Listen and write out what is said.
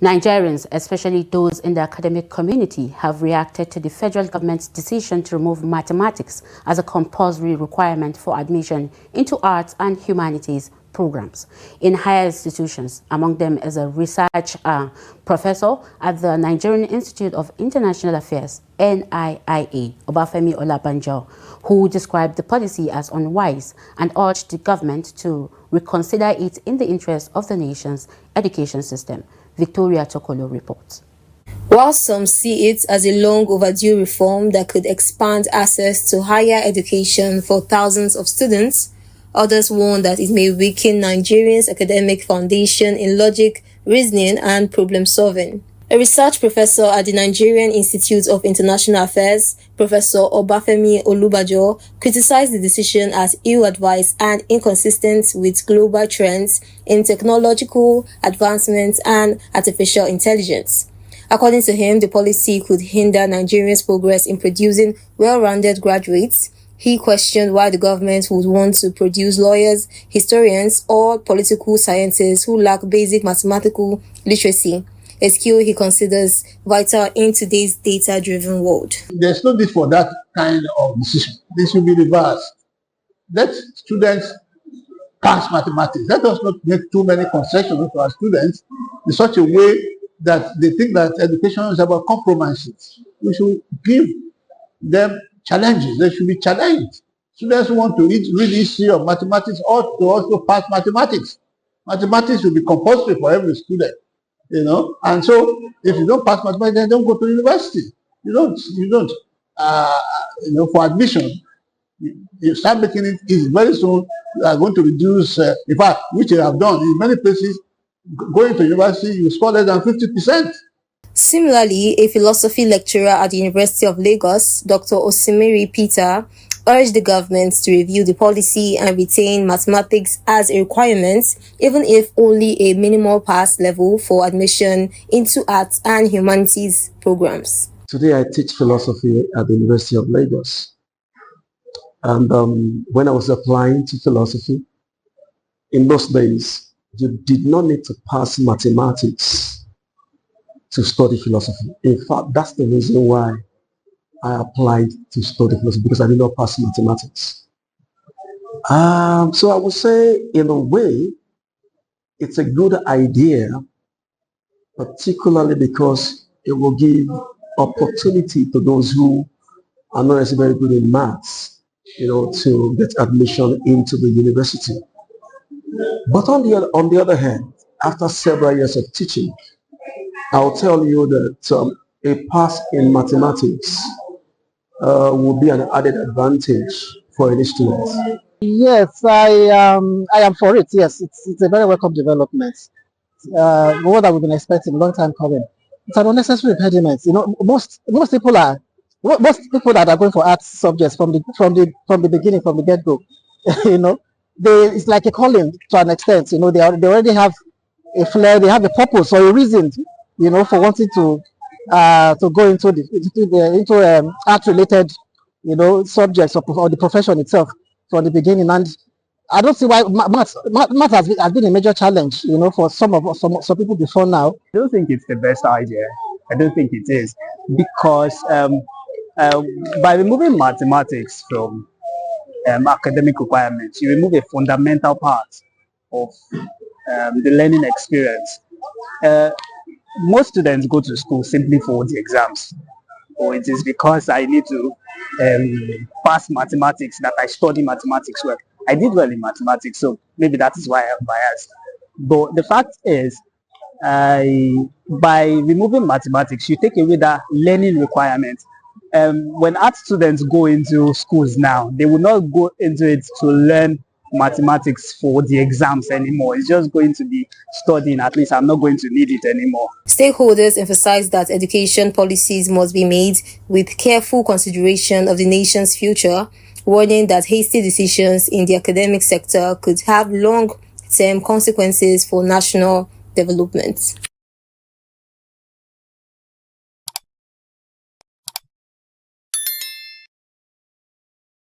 Nigerians, especially those in the academic community, have reacted to the federal government's decision to remove mathematics as a compulsory requirement for admission into arts and humanities programs in higher institutions. Among them is a research professor at the Nigerian Institute of International Affairs, NIIA, Obafemi Olubanjo, who described the policy as unwise and urged the government to reconsider it in the interest of the nation's education system. Victoria Tokolo reports. While some see it as a long overdue reform that could expand access to higher education for thousands of students, others warn that it may weaken Nigerians' academic foundation in logic, reasoning, and problem-solving. A research professor at the Nigerian Institute of International Affairs, Professor Obafemi Olubanjo, criticized the decision as ill-advised and inconsistent with global trends in technological advancements and artificial intelligence. According to him, the policy could hinder Nigerians' progress in producing well-rounded graduates. He questioned why the government would want to produce lawyers, historians, or political scientists who lack basic mathematical literacy, a skill he considers vital in today's data-driven world. There's no need for that kind of decision. This should be reversed. Let students pass mathematics. Let us not make too many concessions to our students in such a way that they think that education is about compromises. We should give them challenges. They should be challenged. Students who want to read history of mathematics ought to also pass mathematics. Mathematics should be compulsory for every student. And so if you don't pass mathematics, then don't go to university. You don't. For admission, you start making it easy. Very soon, you are going to reduce, in fact, which you have done in many places, going to university, you score less than 50%. Similarly, a philosophy lecturer at the University of Lagos, Dr. Osimiri Peter, urged the government to review the policy and retain mathematics as a requirement, even if only a minimal pass level for admission into arts and humanities programs. Today I teach philosophy at the University of Lagos. And when I was applying to philosophy, in those days, you did not need to pass mathematics to study philosophy. In fact, that's the reason why I applied to study philosophy, because I did not pass mathematics. So I would say, in a way, it's a good idea, particularly because it will give opportunity to those who are not necessarily very good in maths, to get admission into the university. But on the other hand, after several years of teaching, I'll tell you that a pass in mathematics will be an added advantage for any students. Yes, I am for it. Yes, it's a very welcome development. What that we've been expecting, long time coming. It's an unnecessary impediment. Most people that are going for arts subjects from the beginning, from the get-go, it's like a calling to an extent. They already have a flair, they have a purpose or a reason, for wanting to go into art-related, subjects or the profession itself from the beginning. And I don't see why math has been a major challenge, for some people before now. I don't think it's the best idea. I don't think it is, because by removing mathematics from academic requirements, you remove a fundamental part of the learning experience. Most students go to school simply for the exams, or it is because I need to pass mathematics that I study mathematics well. I did well in mathematics, so maybe that is why I am biased. But the fact is, by removing mathematics, you take away that learning requirement. When art students go into schools now, they will not go into it to learn mathematics for the exams anymore. It's just going to be studying. At least I'm not going to need it anymore. Stakeholders emphasize that education policies must be made with careful consideration of the nation's future, warning that hasty decisions in the academic sector could have long-term consequences for national development.